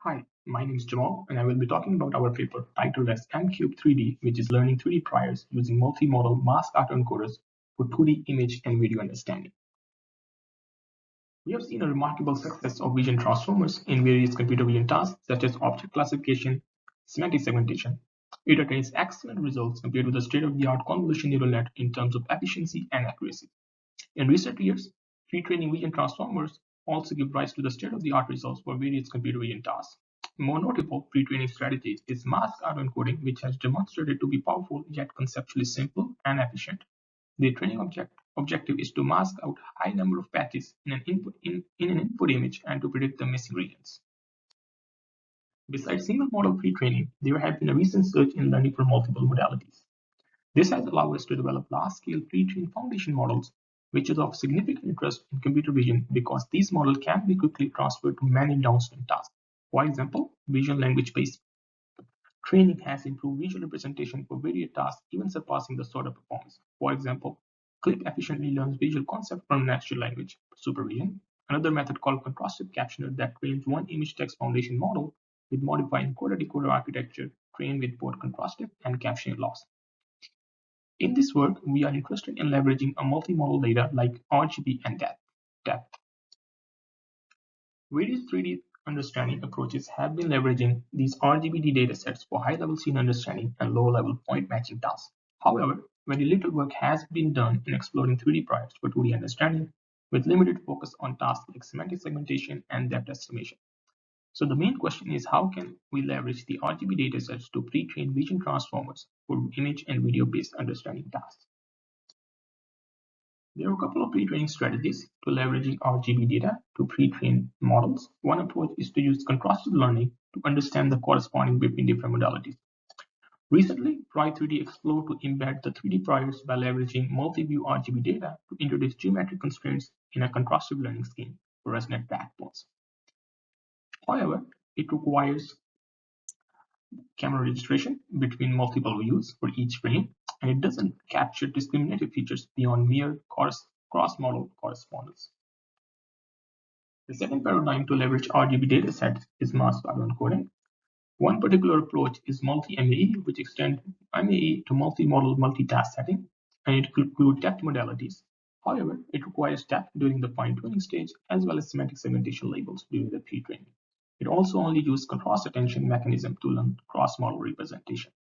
Hi, my name is Jamal, and I will be talking about our paper titled as M33D, which is learning 3D priors using multi-modal mask autoencoders for 2D image and video understanding. We have seen a remarkable success of vision transformers in various computer vision tasks such as object classification, semantic segmentation. It attains excellent results compared with the state-of-the-art convolution neural net in terms of efficiency and accuracy. In recent years, pre-training vision transformers also give rise to the state-of-the-art results for various computer vision tasks. A more notable pre-training strategy is mask autoencoding, which has demonstrated to be powerful yet conceptually simple and efficient. The training objective is to mask out high number of patches in an input image and to predict the missing regions. Besides single model pre-training, there have been a recent surge in learning for multiple modalities. This has allowed us to develop large-scale pre-trained foundation models, which is of significant interest in computer vision because these models can be quickly transferred to many downstream tasks. For example, visual language-based training has improved visual representation for various tasks, even surpassing the sort of performance. For example, Click efficiently learns visual concepts from natural language supervision. Another method called contrastive captioner that trains one image text foundation model with modified encoder-decoder architecture trained with both contrastive and captioning laws. In this work, we are interested in leveraging a multi-modal data like RGB and depth. Various 3D understanding approaches have been leveraging these RGB-D datasets for high-level scene understanding and low-level point matching tasks. However, very little work has been done in exploring 3D priors for 2D understanding, with limited focus on tasks like semantic segmentation and depth estimation. So the main question is, how can we leverage the RGB datasets to pre-train vision transformers for image and video-based understanding tasks? There are a couple of pre-training strategies to leveraging RGB data to pre-train models. One approach is to use contrastive learning to understand the corresponding between different modalities. Recently, Try3D explored to embed the 3D priors by leveraging multi-view RGB data to introduce geometric constraints in a contrastive learning scheme for ScanNet backbones. However, it requires camera registration between multiple views for each frame, and it doesn't capture discriminative features beyond mere cross-modal correspondence. The second paradigm to leverage RGB datasets is mask autoencoding. One particular approach is multi-MAE, which extends MAE to multi-modal multitask setting, and it could include depth modalities. However, it requires depth during the fine-tuning stage as well as semantic segmentation labels during the pre-training. It also only uses contrast attention mechanism to learn cross-modal representation.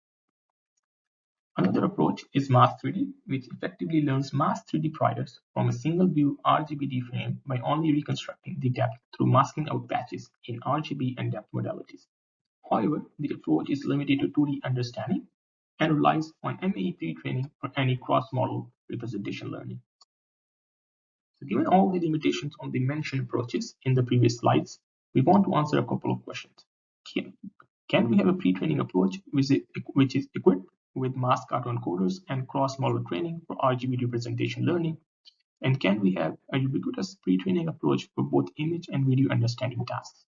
Another approach is Mask3D, which effectively learns Mask 3D priors from a single view RGB-D frame by only reconstructing the depth through masking out patches in RGB and depth modalities. However, the approach is limited to 2D understanding and relies on MAE pre-training for any cross-model representation learning. So given all the limitations of the mentioned approaches in the previous slides, we want to answer a couple of questions. Can we have a pre-training approach which is equipped with mask autoencoders and cross-modal training for RGB representation learning? And can we have a ubiquitous pre-training approach for both image and video understanding tasks?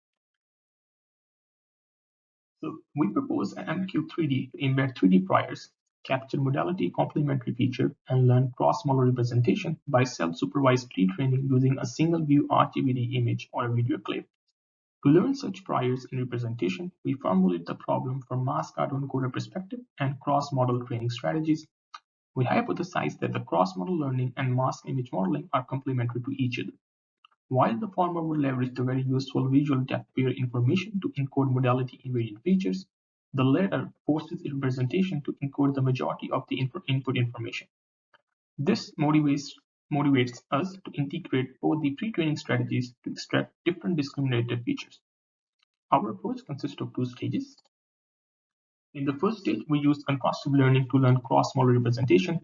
So we propose an MQ3D to embed 3D priors, capture modality complementary feature, and learn cross-modal representation by self-supervised pre-training using a single view RGB-D image or a video clip. To learn such priors in representation, we formulate the problem from mask autoencoder perspective and cross-model training strategies. We hypothesize that the cross-model learning and mask image modeling are complementary to each other. While the former will leverage the very useful visual depth pair information to encode modality invariant features, the latter forces the representation to encode the majority of the input information. This motivates us to integrate both the pre-training strategies to extract different discriminative features. Our approach consists of two stages. In the first stage, we use contrastive learning to learn cross-modal representation.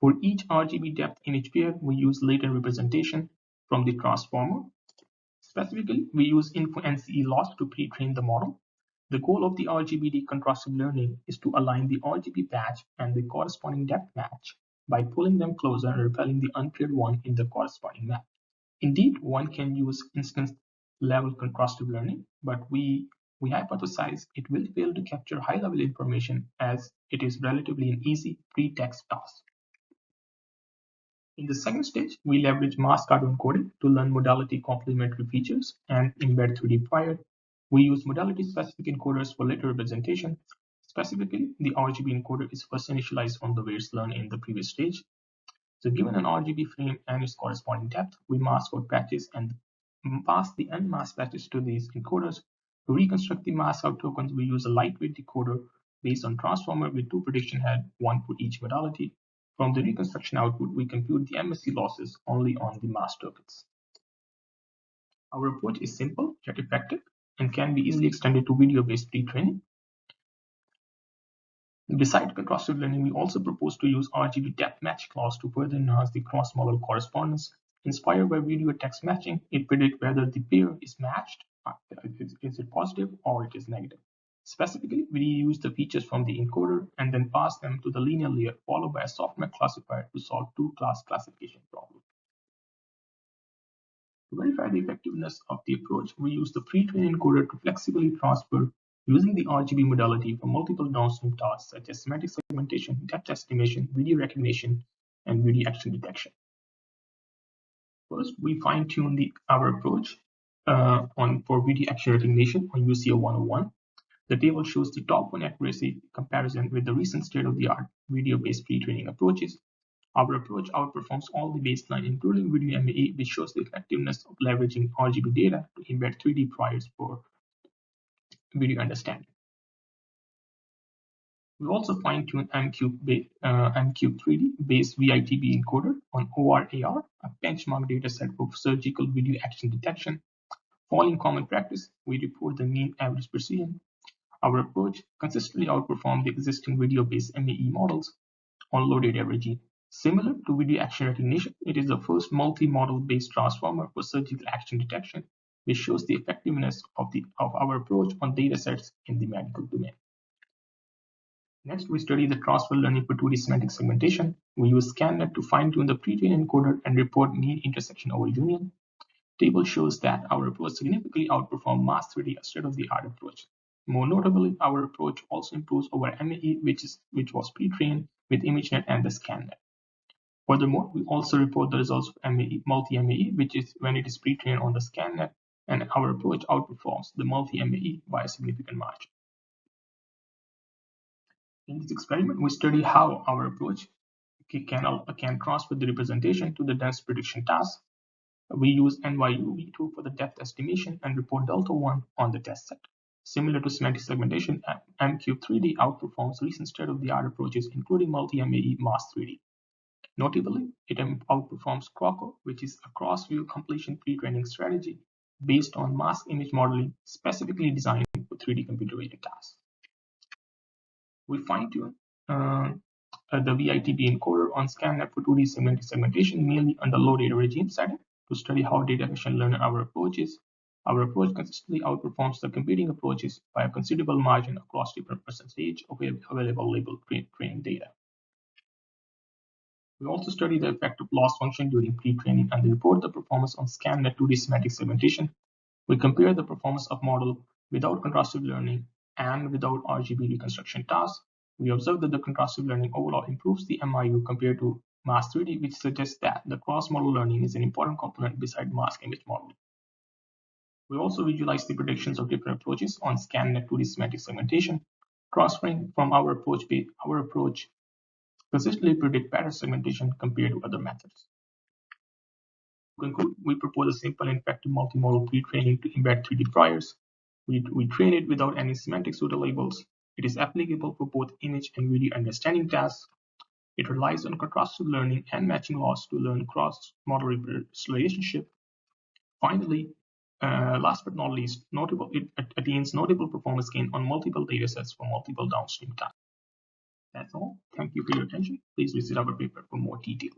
For each RGB depth image pair, we use latent representation from the transformer. Specifically, we use info-NCE loss to pre-train the model. The goal of the RGB-D contrastive learning is to align the RGB patch and the corresponding depth match by pulling them closer and repelling the unpaired one in the corresponding map. Indeed, one can use instance-level contrastive learning, but we hypothesize it will fail to capture high-level information as it is relatively an easy pre-text task. In the second stage, we leverage mask autoencoding to learn modality complementary features and embed 3D prior. We use modality-specific encoders for later representation. Specifically, the RGB encoder is first initialized on the weights learned in the previous stage. So given an RGB frame and its corresponding depth, we mask out patches and pass the unmasked patches to these encoders. To reconstruct the mask out tokens, we use a lightweight decoder based on transformer with 2 prediction heads, 1 for each modality. From the reconstruction output, we compute the MSE losses only on the masked tokens. Our approach is simple yet effective and can be easily extended to video-based pre-training. Besides contrastive learning, we also propose to use RGB depth match clause to further enhance the cross-modal correspondence. Inspired by video text matching, it predicts whether the pair is matched, is it positive or it is negative. Specifically, we use the features from the encoder and then pass them to the linear layer, followed by a softmax classifier to solve 2-class classification problems. To verify the effectiveness of the approach, we use the pre-trained encoder to flexibly transfer using the RGB modality for multiple downstream tasks such as semantic segmentation, depth estimation, video recognition, and video action detection. First, we fine-tune our approach for video action recognition on UCF-101. The table shows the top 1 accuracy comparison with the recent state-of-the-art video-based pre-training approaches. Our approach outperforms all the baseline, including video MAE, which shows the effectiveness of leveraging RGB data to embed 3D priors for video understanding. We also fine-tune M33D based VITB encoder on OR-AR, a benchmark dataset for surgical video action detection. Following common practice, we report the mean average precision. Our approach consistently outperforms the existing video-based MAE models on low data regime. Similar to video action recognition, it is the first multi-modal based transformer for surgical action detection, which shows the effectiveness of our approach on datasets in the medical domain. Next, we study the transfer learning for 2D semantic segmentation. We use ScanNet to fine-tune the pre-trained encoder and report mean intersection over union. Table shows that our approach significantly outperforms MAS3D, a state-of-the-art approach. More notably, our approach also improves over MAE, which was pre-trained with ImageNet and the ScanNet. Furthermore, we also report the results of multi-MAE, which is when it is pre-trained on the ScanNet, and our approach outperforms the multi-MAE by a significant margin. In this experiment, we study how our approach can transfer the representation to the dense prediction task. We use mIoU for the depth estimation and report delta 1 on the test set. Similar to semantic segmentation, M33D outperforms recent state-of-the-art approaches, including multi-MAE MAS3D. Notably, it outperforms CROCO, which is a cross-view completion pre-training strategy based on mask image modeling specifically designed for 3D computer-aided tasks. We fine-tune the VITB encoder on ScanNet for 2D semantic segmentation mainly under low data regime setting to study how data can learn our approaches. Our approach consistently outperforms the competing approaches by a considerable margin across different percentage of available labeled training data. We also study the effect of loss function during pre-training and report the performance on ScanNet 2D semantic segmentation. We compare the performance of model without contrastive learning and without RGB reconstruction tasks. We observe that the contrastive learning overall improves the mIoU compared to MAS3D, which suggests that the cross-modal learning is an important component beside mask image modeling. We also visualize the predictions of different approaches on ScanNet 2D semantic segmentation, transferring from our approach consistently predict better segmentation compared to other methods. To conclude, we propose a simple and effective multi-modal pre-training to embed 3D priors. We train it without any semantic pseudo-labels. It is applicable for both image and video understanding tasks. It relies on contrastive learning and matching laws to learn cross-modal relationship. Finally, last but not least, it attains notable performance gain on multiple datasets for multiple downstream tasks. That's all. Thank you for your attention. Please visit our paper for more details.